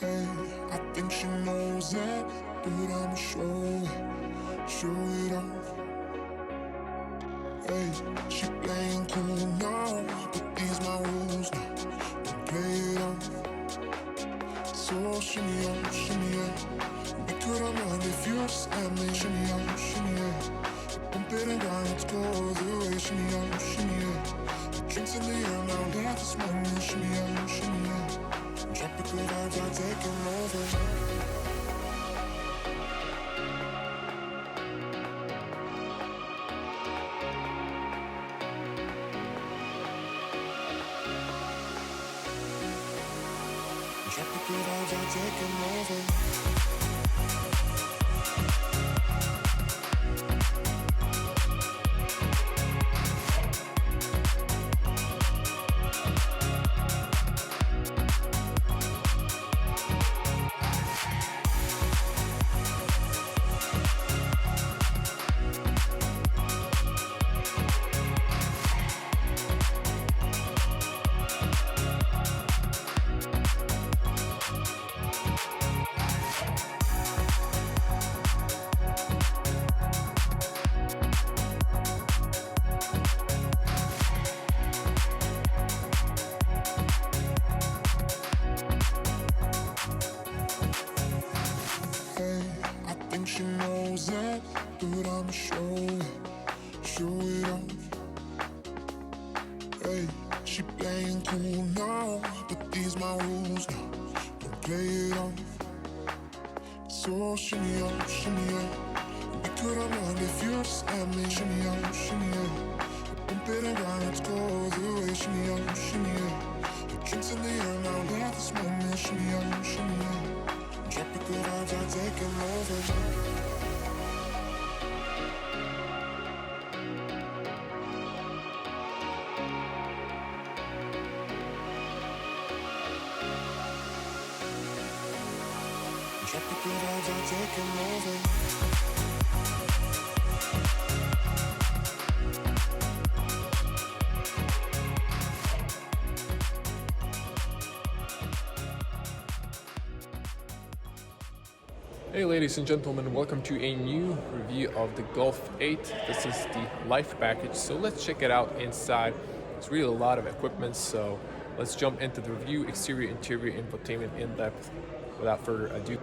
Hey, I think she knows it, but I'ma show it off. Hey, she playing cool now, but these my rules now. Don't play it off. So shimmy out, shimmy out. We could unwind if you just let me. Shimmy out, shimmy out. Bump it and grind, let's go the way. Shimmy out, shimmy out. The drinks in the air now, they have this moment. Shimmy out, shimmy out. Tropical vibes are taking over. Tropical vibes are taking over. She knows it, but I'ma show it off. Hey, she playing cool now, but these my rules now. Don't play it off. So shimmy out, shimmy out. We could unwind if you just let me. Shimmy out, shimmy out. Bump it and grind, let's go the way. Shimmy out, shimmy out. The drinks in the air now, they have this moment. Shimmy out, shimmy out. Tropical vibes are taking over. Tropical vibes are taking over. Hey ladies and gentlemen, welcome to a new review of the Golf 8. This is the Life package, so let's check it out inside. It's really a lot of equipment, so let's jump into the review, exterior, interior, infotainment in depth without further ado.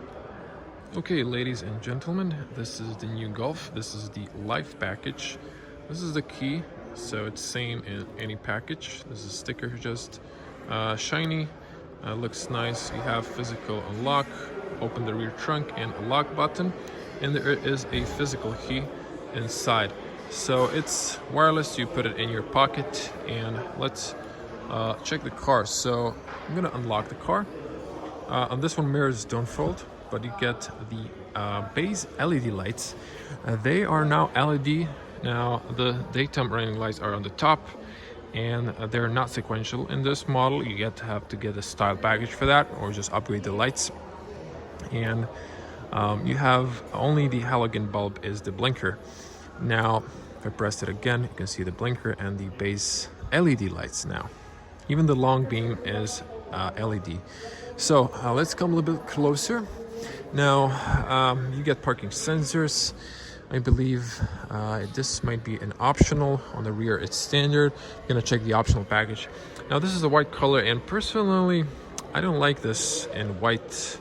Okay ladies and gentlemen, this is the new Golf. This is the Life package. This is the key, so it's same in any package. This is sticker, just shiny, looks nice. You have physical unlock, open the rear trunk and a lock button, and there is a physical key inside. So it's wireless, you put it in your pocket, and let's check the car. So I'm gonna unlock the car. On this one, mirrors don't fold, but you get the base LED lights. They are now LED. Now the daytime running lights are on the top, and they're not sequential. In this model, you have to get a style package for that, or just upgrade the lights. And you have only the halogen bulb is the blinker. Now if I press it again, you can see the blinker and the base LED lights. Now even the long beam is LED. So let's come a little bit closer. Now you get parking sensors. I believe this might be an optional. On the rear it's standard. I'm gonna check the optional package. Now this is a white color, and personally I don't like this in white.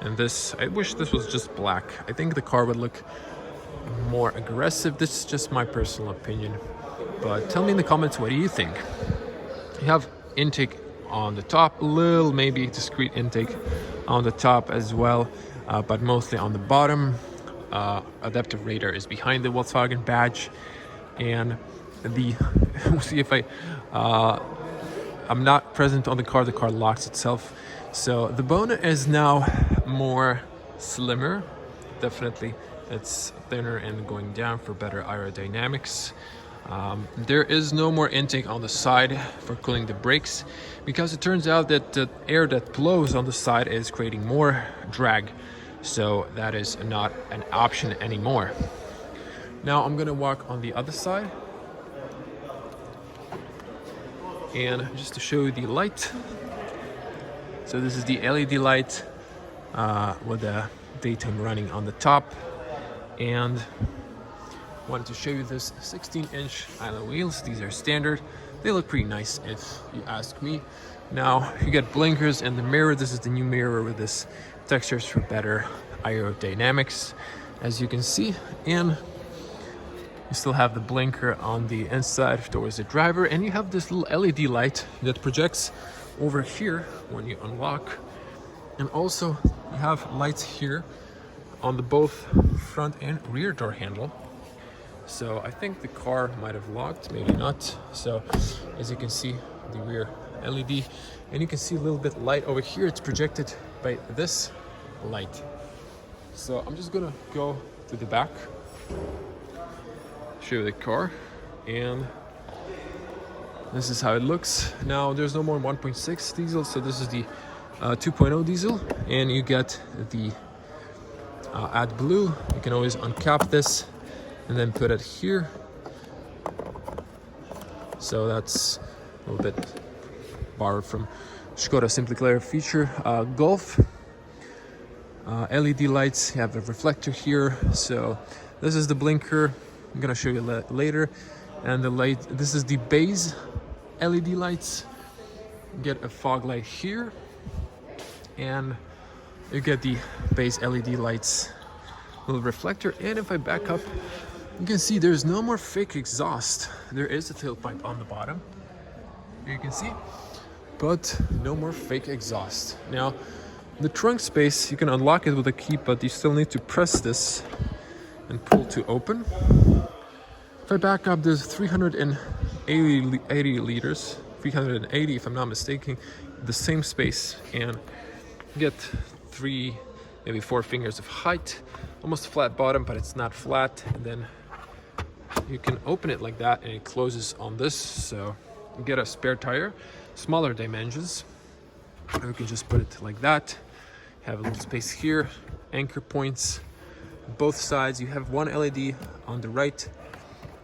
And this, I wish this was just black. I think the car would look more aggressive. This is just my personal opinion. But tell me in the comments, what do you think? You have intake on the top, a little maybe discrete intake on the top as well, but mostly on the bottom. Adaptive radar is behind the Volkswagen badge. And the, we'll see if I'm not present on the car locks itself. So the bone is now more slimmer, definitely. It's thinner and going down for better aerodynamics. There is no more intake on the side for cooling the brakes, because it turns out that the air that blows on the side is creating more drag. So that is not an option anymore. Now I'm gonna walk on the other side. And just to show you the light. So this is the LED light. with the daytime running on the top. And wanted to show you this 16-inch alloy wheels. These are standard. They look pretty nice if you ask me. Now you get blinkers and the mirror. This is the new mirror with this textures for better aerodynamics, as you can see. And you still have the blinker on the inside towards the driver, and you have this little LED light that projects over here when you unlock. And also you have lights here on the both front and rear door handle. So I think the car might have locked, maybe not. So as you can see, the rear LED, and you can see a little bit light over here. It's projected by this light. So I'm just gonna go to the back, show you the car, and this is how it looks. Now there's no more 1.6 diesel, so this is the 2.0 diesel, and you get the AdBlue. You can always uncap this and then put it here. So that's a little bit borrowed from Skoda Simply Clear feature. Golf LED lights, you have a reflector here. So this is the blinker. I'm gonna show you later. And the light, this is the base LED lights. You get a fog light here, and you get the base LED lights, little reflector. And if I back up, you can see there's no more fake exhaust. There is a tailpipe on the bottom, you can see, but no more fake exhaust. Now the trunk space, you can unlock it with a key, but you still need to press this and pull to open. If I back up, there's 380 liters, 380 if I'm not mistaken, the same space, and you get 3, maybe 4 fingers of height, almost flat bottom, but it's not flat. And then you can open it like that and it closes on this. So you get a spare tire, smaller dimensions, or you can just put it like that. Have a little space here, anchor points both sides. You have one LED on the right,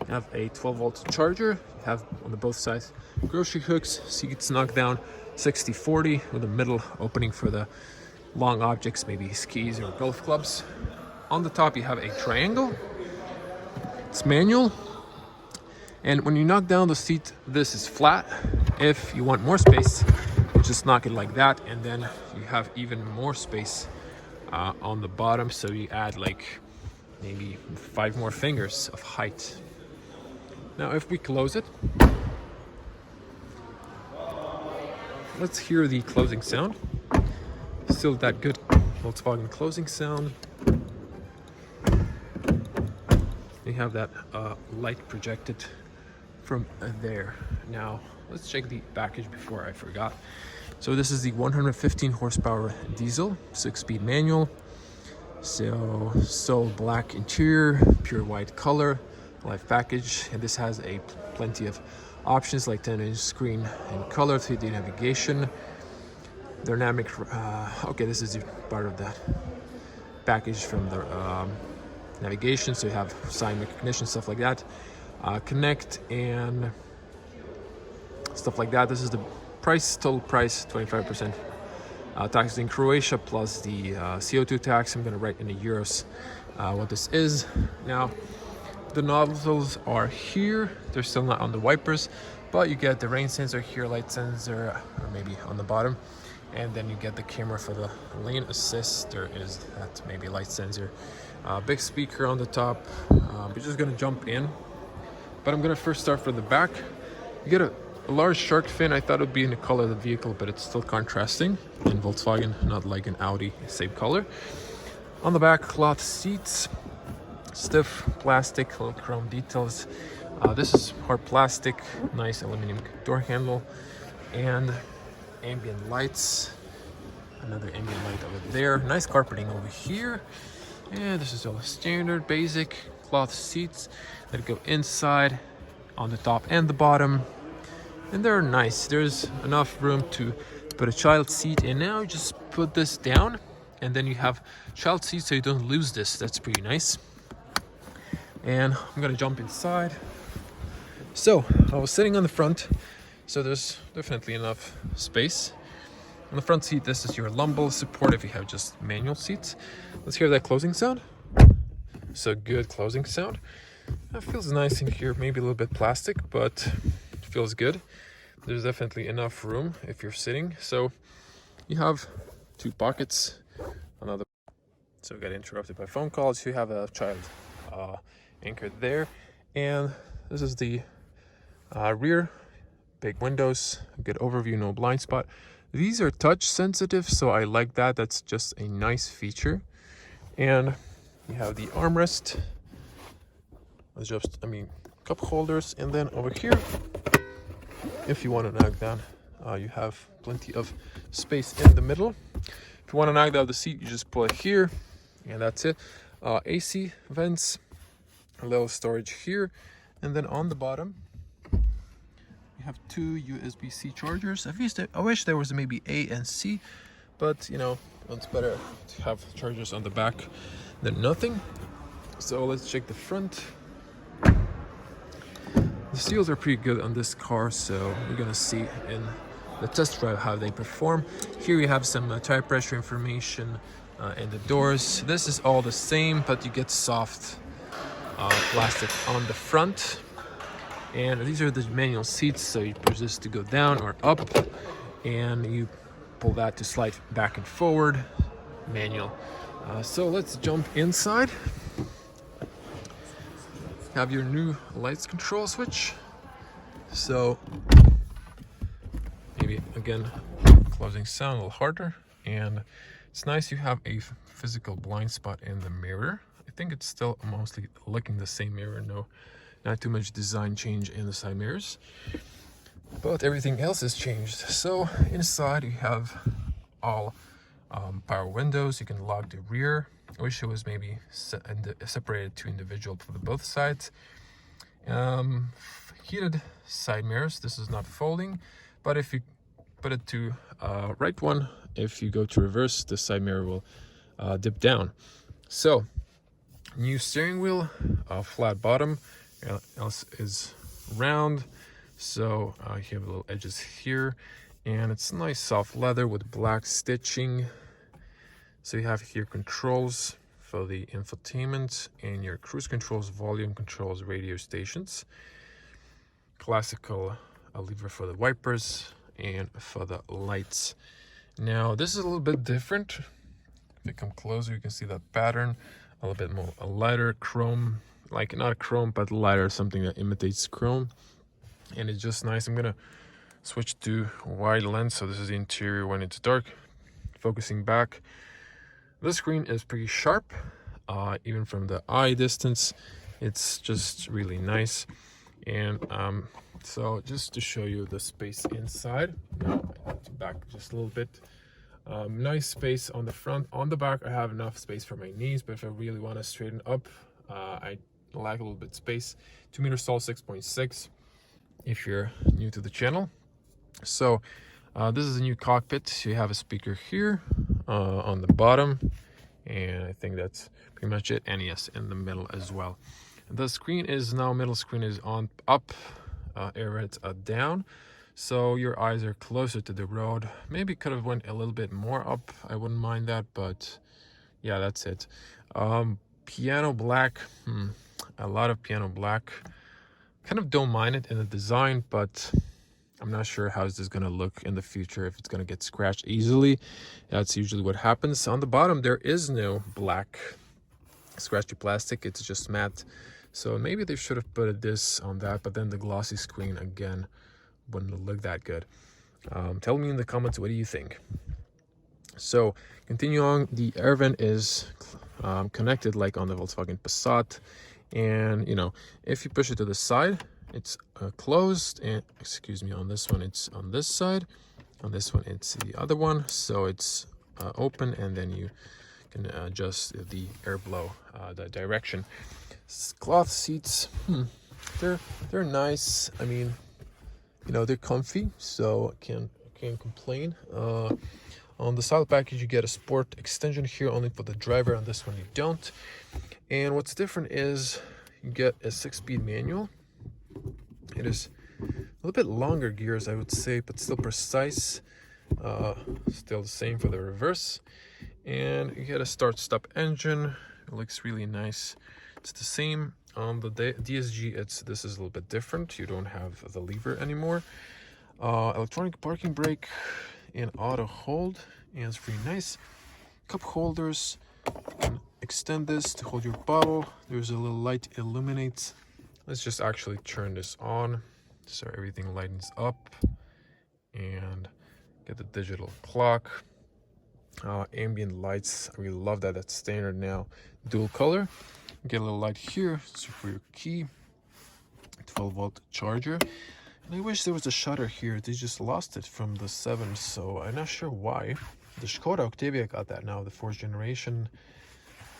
you have a 12-volt charger, you have on the both sides grocery hooks, seats knocked down 60/40 with a middle opening for the long objects, maybe skis or golf clubs. On the top you have a triangle, it's manual, and when you knock down the seat, this is flat. If you want more space, you just knock it like that, and then you have even more space on the bottom, so you add like maybe 5 more fingers of height. Now if we close it, let's hear the closing sound. Still that good Volkswagen closing sound. You have that light projected from there. Now let's check the package before I forgot. So this is the 115 horsepower diesel, 6-speed manual. So black interior, pure white color, life package, and this has a plenty of options like 10-inch screen and color, 3D navigation, dynamic. Okay, this is part of that package from the navigation. So you have sign recognition, stuff like that, connect and stuff like that. This is the price, total price, 25% tax in Croatia plus the CO2 tax. I'm going to write in the euros what this is. Now the nozzles are here, they're still not on the wipers, but you get the rain sensor here, light sensor, or maybe on the bottom, and then you get the camera for the lane assist. There is that maybe light sensor, big speaker on the top. We're just gonna jump in, but I'm gonna first start from the back. You get a large shark fin. I thought it would be in the color of the vehicle, but it's still contrasting in Volkswagen, not like an Audi, same color. On the back, cloth seats, stiff plastic, little chrome details. This is hard plastic, nice aluminum door handle, and ambient lights. Another ambient light over there. Nice carpeting over here. And this is all standard, basic cloth seats that go inside, on the top and the bottom. And they're nice. There's enough room to put a child seat in. Now just put this down, and then you have child seat so you don't lose this. That's pretty nice. And I'm gonna jump inside. So I was sitting on the front, so there's definitely enough space. On the front seat, this is your lumbar support if you have just manual seats. Let's hear that closing sound. So good closing sound. It feels nice in here, maybe a little bit plastic, but it feels good. There's definitely enough room if you're sitting. So you have 2 pockets. Another. So got interrupted by phone calls. You have a child anchored there, and this is the rear. Big windows, good overview, no blind spot. These are touch sensitive, so I like that. That's just a nice feature. And you have the armrest, cup holders, and then over here, if you want to knock down, you have plenty of space in the middle. If you want to knock down the seat, you just pull it here, and that's it. AC vents, a little storage here, and then on the bottom, have 2 USB-C chargers. I wish there was maybe A and C, but you know, it's better to have chargers on the back than nothing. So let's check the front. The seals are pretty good on this car, so we're gonna see in the test drive how they perform. Here you have some tire pressure information in the doors. This is all the same, but you get soft plastic on the front. And these are the manual seats, so you push this to go down or up, and you pull that to slide back and forward, manual. So let's jump inside. Have your new lights control switch. So maybe again, closing sound a little harder, and it's nice you have a physical blind spot in the mirror. I think it's still mostly looking the same mirror, not too much design change in the side mirrors, but everything else has changed. So inside you have all power windows. You can lock the rear. I wish it was maybe separated to individual for both sides. Heated side mirrors. This is not folding, but if you put it to right one, if you go to reverse, the side mirror will dip down. So new steering wheel, flat bottom. Else is round, so you have little edges here, and it's nice soft leather with black stitching. So you have here controls for the infotainment and your cruise controls, volume controls, radio stations, classical lever for the wipers and for the lights. Now this is a little bit different. If you come closer, you can see that pattern, a little bit more a lighter chrome, like not chrome but lighter, something that imitates chrome, and it's just nice. I'm gonna switch to wide lens, so this is the interior when it's dark. Focusing back, the screen is pretty sharp, even from the eye distance. It's just really nice. And so just to show you the space inside, now back just a little bit. Nice space on the front. On the back I have enough space for my knees, but if I really want to straighten up, I lack a little bit space. 2 meters tall, 6.6 if you're new to the channel. So this is a new cockpit. You have a speaker here on the bottom, and I think that's pretty much it. And yes, in the middle as well. The screen is now, middle screen is on up, airheads are down, so your eyes are closer to the road. Maybe could have went a little bit more up, I wouldn't mind that, but yeah, that's it. Piano black, a lot of piano black. Kind of don't mind it in the design, but I'm not sure how is this gonna look in the future, if it's gonna get scratched easily. That's usually what happens. On the bottom there is no black scratchy plastic, it's just matte. So maybe they should have put this on that, but then the glossy screen again wouldn't look that good. Tell me in the comments, what do you think? So continue on, the air vent is connected like on the Volkswagen Passat, and you know, if you push it to the side, it's closed, and excuse me, on this one it's on this side, on this one it's the other one, so it's open, and then you can adjust the airflow, the direction. Cloth seats, they're nice. I mean, you know, they're comfy, so I can't complain. On the side package you get a sport extension here only for the driver, on this one you don't. And what's different is you get a 6-speed manual. It is a little bit longer gears, I would say, but still precise. Still the same for the reverse. And you get a start-stop engine. It looks really nice. It's the same on the DSG. This is a little bit different. You don't have the lever anymore. Electronic parking brake and auto hold, and it's pretty nice. Cup holders. You can extend this to hold your bottle. There's a little light illuminates. Let's just actually turn this on so everything lightens up, and get the digital clock. Ambient lights, I really love that. That's standard now. Dual color. Get a little light here, so for your key. 12-volt charger. And I wish there was a shutter here. They just lost it from the 7, so I'm not sure why. The Skoda Octavia got that now, the 4th generation.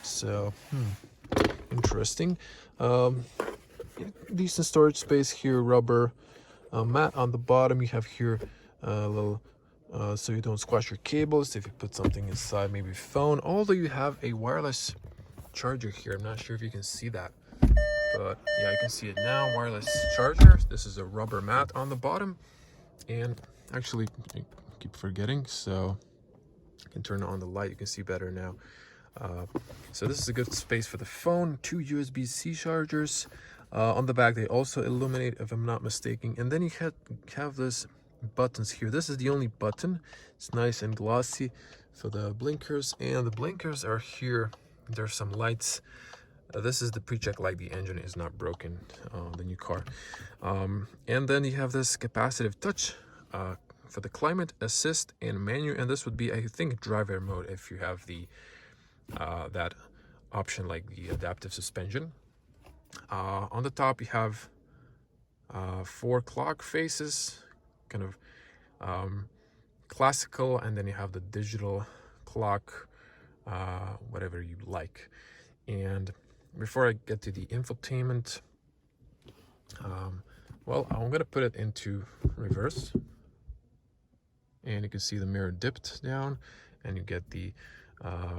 So, interesting. Decent storage space here, rubber mat on the bottom. You have here a little so you don't squash your cables if you put something inside, maybe phone. Although you have a wireless charger here. I'm not sure if you can see that, but yeah, you can see it now. Wireless charger. This is a rubber mat on the bottom, and actually I keep forgetting, so I can turn on the light. You can see better now. So this is a good space for the phone. 2 USB-C chargers. On the back they also illuminate, if I'm not mistaken. And then you have this buttons here. This is the only button. It's nice and glossy for the blinkers, and the blinkers are here. There's some lights. This is the pre-check light. The engine is not broken, the new car. And then you have this capacitive touch for the climate assist and menu, and this would be, I think, driver mode if you have the that option, like the adaptive suspension. On the top you have 4 clock faces, kind of classical, and then you have the digital clock, whatever you like. And before I get to the infotainment, well, I'm gonna put it into reverse, and you can see the mirror dipped down, and you get the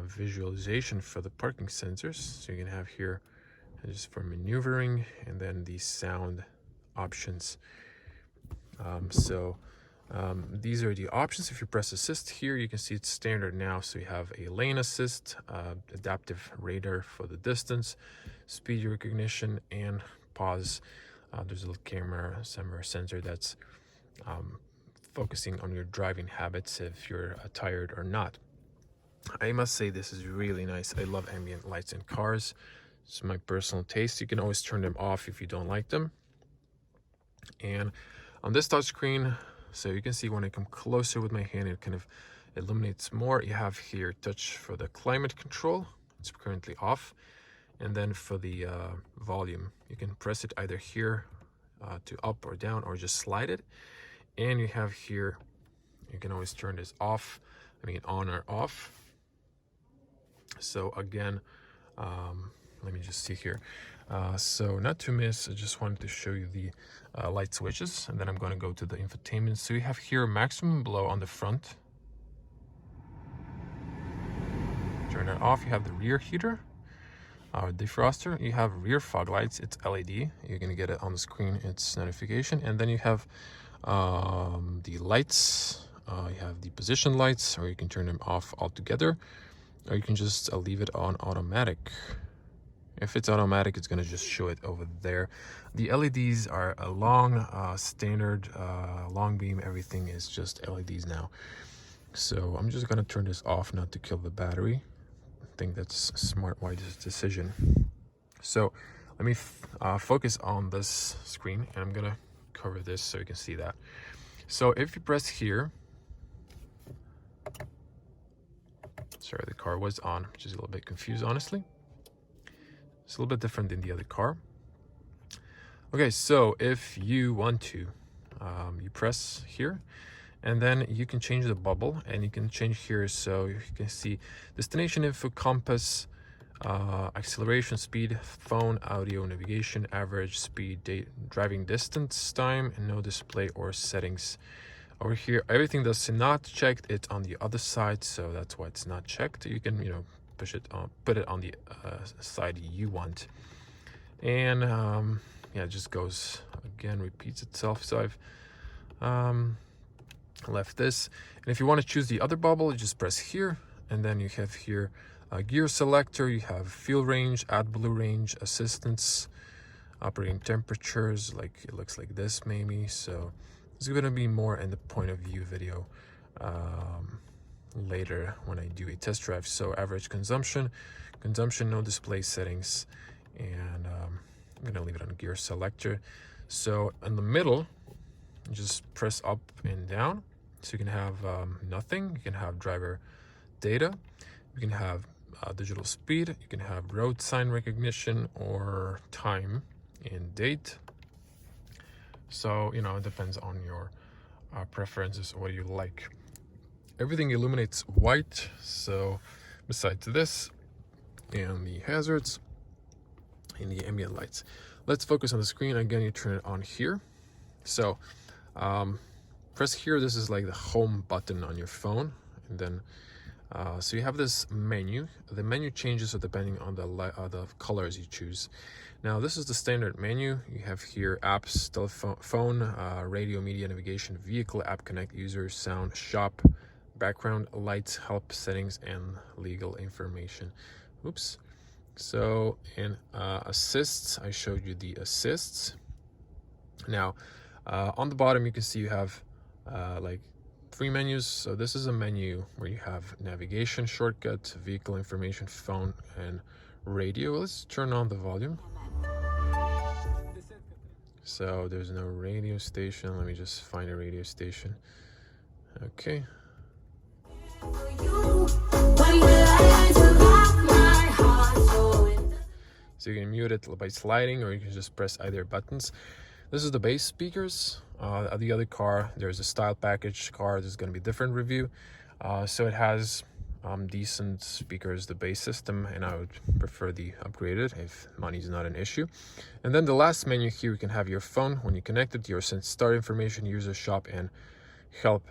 visualization for the parking sensors. So you can have here just for maneuvering, and then the sound options. These are the options. If you press assist here, you can see it's standard now. So you have a lane assist, adaptive radar for the distance, speed recognition, and pause. There's a little camera sensor that's focusing on your driving habits, if you're tired or not. I must say this is really nice. I love ambient lights in cars. It's my personal taste. You can always turn them off if you don't like them. And on this touchscreen, so you can see when I come closer with my hand, it kind of illuminates more. You have here touch for the climate control. It's currently off. And then for the volume, you can press it either here to up or down, or just slide it. And you have here, you can always turn this off, on or off. So again, let me just see here. So not to miss, I just wanted to show you the light switches, and then I'm going to go to the infotainment. So you have here maximum blow on the front. Turn it off. You have the rear heater, defroster. You have rear fog lights. It's LED. You're going to get it on the screen. It's notification. And then you have the lights. You have the position lights, or you can turn them off altogether, or you can just leave it on automatic. If it's automatic, it's going to just show it over there. The LEDs are a long, standard, long beam. Everything is just LEDs now. So I'm just going to turn this off, not to kill the battery. I think that's a smart, wise decision. So let me focus on this screen, and I'm going to cover this so you can see that. So if you press here, sorry, the car was on, which is a little bit confused, honestly. It's a little bit different than the other car. Okay, so if you want to, you press here, and then you can change the bubble, and you can change here. So you can see destination info, compass, acceleration, speed, phone, audio, navigation, average speed, driving distance, time, and no display or settings. Over here, everything that's not checked, it's on the other side, so that's why it's not checked. You can, push it on, put it on the side you want, and yeah, it just goes again, repeats itself. So I've left this. And if you want to choose the other bubble, you just press here, and then you have here a gear selector, you have fuel range, AdBlue range, assistance, operating temperatures, like it looks like this maybe. So it's going to be more in the point of view video later when I do a test drive. So average consumption, no display settings, and I'm going to leave it on gear selector. So in the middle, just press up and down. So you can have nothing, you can have driver data, you can have digital speed, you can have road sign recognition or time and date. So, you know, it depends on your preferences, what you like. Everything illuminates white, so besides this and the hazards and the ambient lights. Let's focus on the screen. Again, you turn it on here. So press here. This is like the home button on your phone, and then so you have this menu. The menu changes depending on the colors you choose. Now this is the standard menu. You have here apps, telephone, radio, media, navigation, vehicle, app connect, user, sound, shop, background, lights, help, settings, and legal information. Oops. So in assists, I showed you the assists. Now on the bottom you can see you have like 3 menus. So this is a menu where you have navigation, shortcut, vehicle information, phone, and radio. Let's turn on the volume. So there's no radio station. Let me just find a radio station. Okay. So you can mute it by sliding, or you can just press either buttons. This is the bass speakers. The other car, there's a style package car. There's going to be different review. So it has decent speakers, the bass system, and I would prefer the upgraded if money is not an issue. And then the last menu here, you can have your phone when you connect it, your start information, user, shop, and help.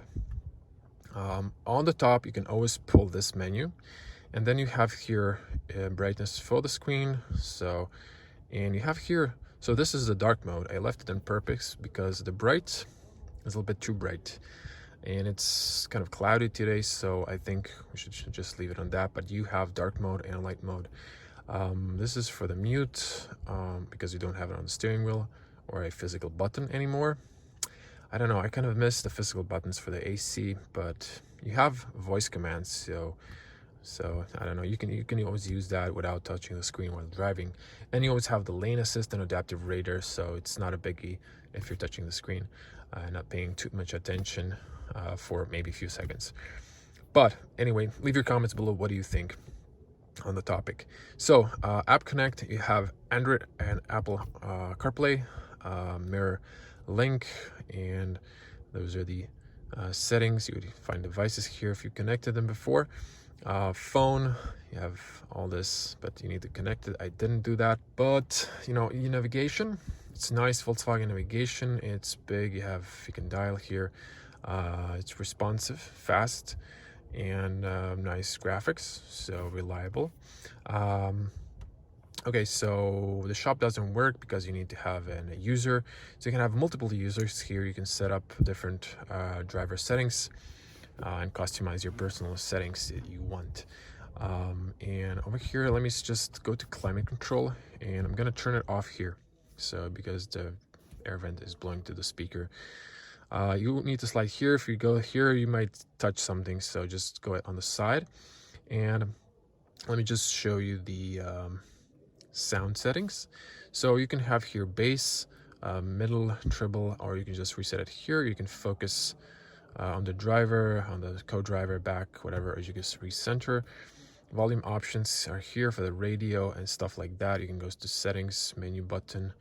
On the top, you can always pull this menu, and then you have here brightness for the screen. So, and you have here, so this is the dark mode. I left it on purpose because the bright is a little bit too bright, and it's kind of cloudy today, so I think we should just leave it on that. But you have dark mode and light mode. This is for the mute, because you don't have it on the steering wheel or a physical button anymore. I don't know, I kind of miss the physical buttons for the AC, but you have voice commands, so I don't know, you can always use that without touching the screen while driving. And you always have the lane assist and adaptive radar, so it's not a biggie if you're touching the screen, not paying too much attention for maybe a few seconds. But anyway, leave your comments below. What do you think on the topic? So App Connect, you have Android and Apple CarPlay, Mirror Link, and those are the settings. You would find devices here if you connected them before. Phone, you have all this, but you need to connect it. I didn't do that. But you know, navigation, it's nice. Volkswagen navigation, it's big. You can dial here. It's responsive, fast, and nice graphics, so reliable. Okay, so the shop doesn't work because you need to have a user. So you can have multiple users here. You can set up different driver settings and customize your personal settings that you want. And over here, let me just go to climate control, and I'm gonna turn it off here. So because the air vent is blowing to the speaker. You need to slide here. If you go here, you might touch something. So just go on the side. And let me just show you the sound settings. So you can have here bass, middle, treble, or you can just reset it here. You can focus on the driver, on the co-driver, back, whatever, or you just recenter. Volume options are here for the radio and stuff like that. You can go to settings, menu button,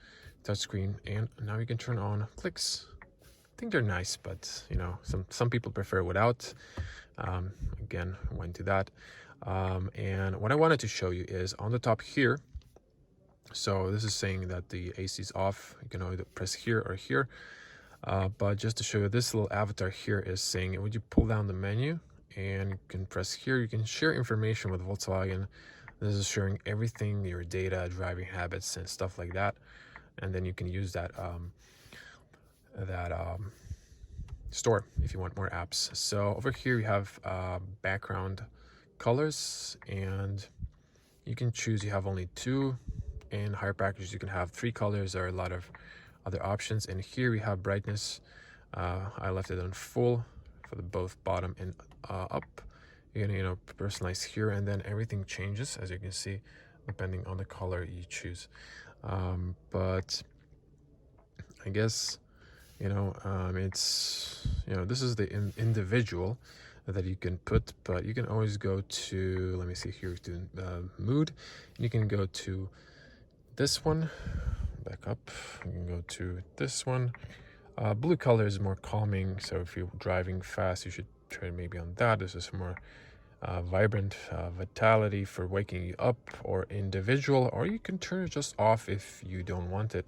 touchscreen, and now you can turn on clicks. I think they're nice, but you know, some people prefer without. Again, I went to that. And what I wanted to show you is on the top here. So this is saying that the AC is off. You can either press here or here. But just to show you, this little avatar here is saying, would you pull down the menu and you can press here. You can share information with Volkswagen. This is sharing everything, your data, driving habits, and stuff like that. And then you can use that store if you want more apps. So over here you have background colors, and you can choose. You have only 2. In higher packages you can have 3 colors. There are a lot of other options. And here we have brightness. I left it on full for the both bottom and up. You can personalize here, and then everything changes, as you can see, depending on the color you choose. But I guess it's this is the individual that you can put, but you can always go to, let me see here, to mood, and you can go to this one, back up, you can go to this one. Blue color is more calming, so if you're driving fast you should try maybe on that. This is more vibrant, vitality for waking you up, or individual, or you can turn it just off if you don't want it.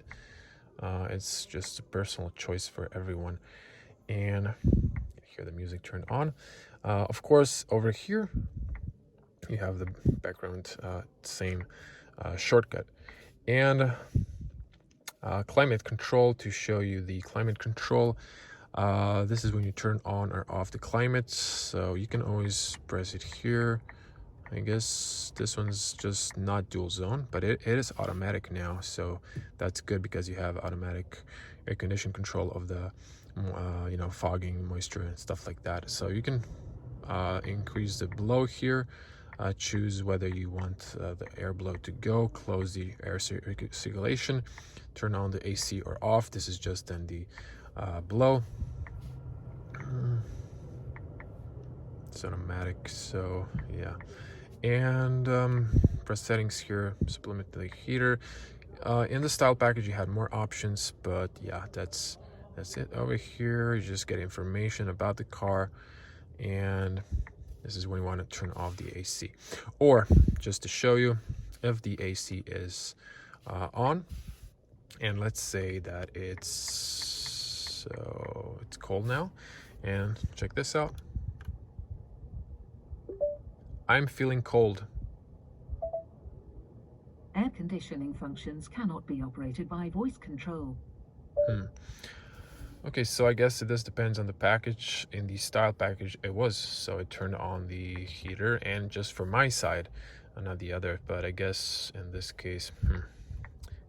It's just a personal choice for everyone. And hear the music turned on. Of course, over here you have the background, same shortcut, and climate control. To show you the climate control, this is when you turn on or off the climate, so you can always press it here. I guess this one's just not dual zone, but it is automatic now, so that's good because you have automatic air condition control of the fogging, moisture and stuff like that. So you can increase the blow here, choose whether you want the air blow to go, close the air circulation, turn on the AC or off. This is just then the blow. It's automatic, so yeah. And press settings here, supplement the heater. In the style package you had more options, but yeah, that's it. Over here you just get information about the car, and this is when you want to turn off the AC. Or just to show you, if the AC is on, and let's say that it's cold now, and check this out, I'm feeling cold. Air conditioning functions cannot be operated by voice control. Okay, so I guess this depends on the package. In the style package it was, so it turned on the heater, and just for my side, not the other. But I guess in this case,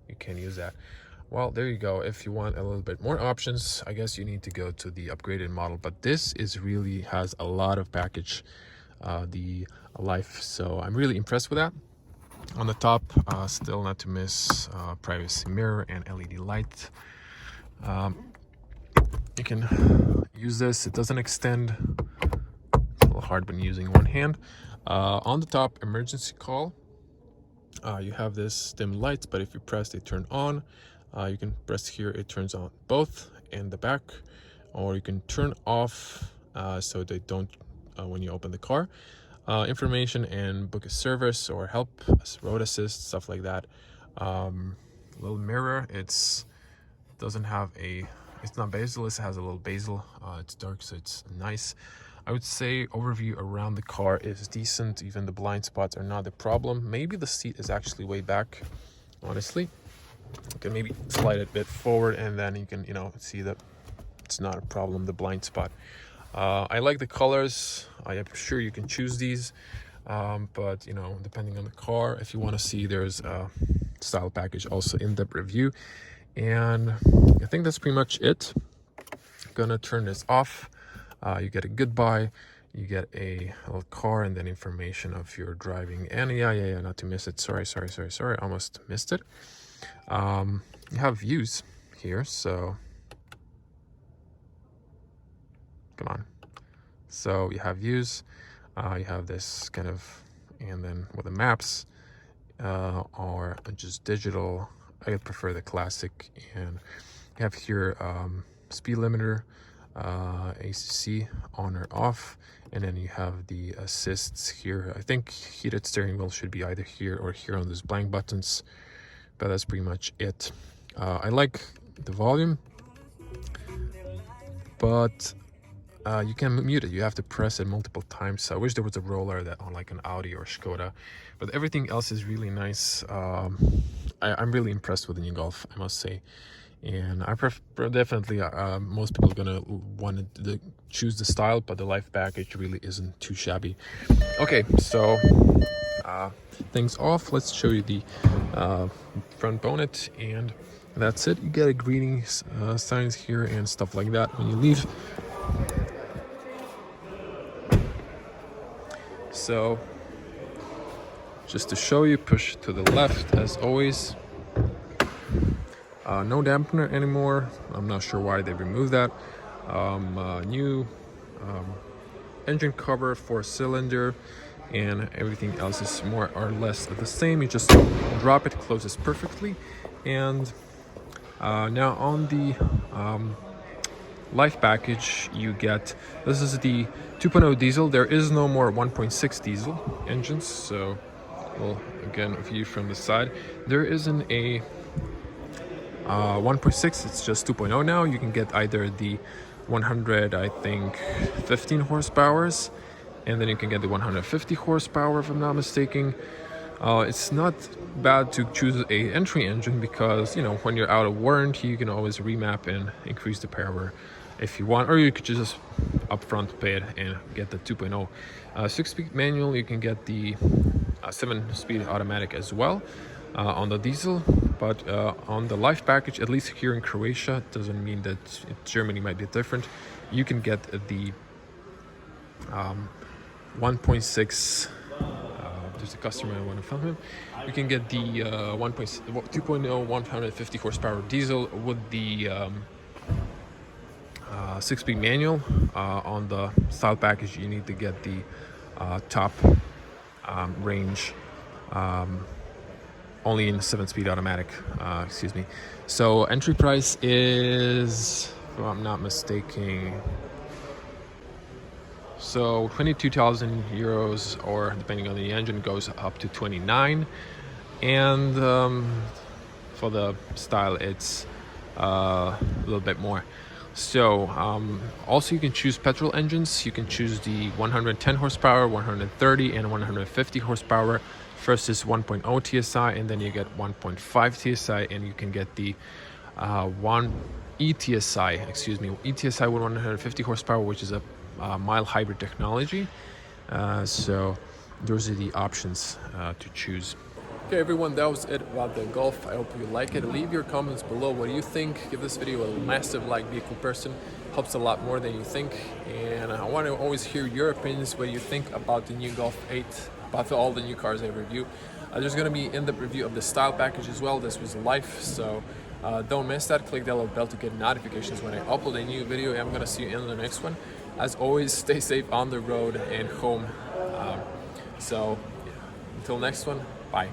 you can use that. Well, there you go. If you want a little bit more options, I guess you need to go to the upgraded model. But this is really has a lot of package, the Life, so I'm really impressed with that. On the top, still not to miss, privacy mirror and LED light. You can use this. It doesn't extend. It's a little hard when using one hand. On the top, emergency call. You have this dim lights, but if you press, they turn on. You can press here, it turns on both in the back, or you can turn off so they don't when you open the car. Information and book a service or help, road assist, stuff like that. Little mirror. It's not basil. It has a little basil. It's dark, so it's nice. I would say overview around the car is decent. Even the blind spots are not a problem. Maybe the seat is actually way back, honestly. You can maybe slide it a bit forward, and then you can see that it's not a problem, the blind spot. I like the colors. I am sure you can choose these, but depending on the car, if you want to see, there's a style package also in-depth review. And I think that's pretty much it. I'm gonna turn this off. You get a goodbye, you get a little car, and then information of your driving. And yeah, not to miss it, sorry, almost missed it. You have views here, so come on. So you have views, you have this kind of, and then with the maps, or just digital. I prefer the classic. And you have here speed limiter, ACC on or off, and then you have the assists here. I think heated steering wheel should be either here or here on those blank buttons, but that's pretty much it. I like the volume, but you can mute it. You have to press it multiple times. So I wish there was a roller that on like an Audi or Skoda, but everything else is really nice. I'm really impressed with the new Golf, I must say. And I prefer, definitely, most people are gonna want to choose the style, but the life package really isn't too shabby. Okay, so things off, let's show you the front bonnet, and that's it. You get a greeting signs here and stuff like that when you leave. So just to show you, push to the left as always. No dampener anymore. I'm not sure why they removed that. New engine cover, 4-cylinder, and everything else is more or less the same. You just drop it, closes perfectly. And now on the life package, you get, this is the 2.0 diesel. There is no more 1.6 diesel engines, so well, again, a view from the side, there isn't a 1.6, it's just 2.0 now. You can get either the 100, I think 15 horsepowers, and then you can get the 150 horsepower if I'm not mistaken. It's not bad to choose a entry engine because, you know, when you're out of warranty, you can always remap and increase the power if you want, or you could just upfront pay it and get the 2.0. 6-speed manual, you can get the 7-speed automatic as well on the diesel, but on the life package, at least here in Croatia, doesn't mean that Germany might be different. You can get the 1.6. There's a customer I want to film him. You can get the 2.0 150 horsepower diesel with the 6-speed manual. On the style package, you need to get the top range, only in 7-speed automatic, excuse me. So entry price is, if I'm not mistaken, so 22,000 euros, or depending on the engine, goes up to 29. And for the style, it's a little bit more. So also you can choose petrol engines. You can choose the 110 horsepower, 130, and 150 horsepower. First is 1.0 TSI, and then you get 1.5 TSI, and you can get the ETSI with 150 horsepower, which is a mild hybrid technology. So those are the options to choose. Okay everyone, that was it about the Golf. I hope you like it. Leave your comments below. What do you think? Give this video a massive like. Be a cool person. Helps a lot more than you think. And I want to always hear your opinions, what you think about the new Golf 8, about all the new cars I review. There's going to be in-depth review of the style package as well. This was live, so don't miss that. Click that little bell to get notifications when I upload a new video. I'm going to see you in the next one. As always, stay safe on the road and home. So until next one, bye.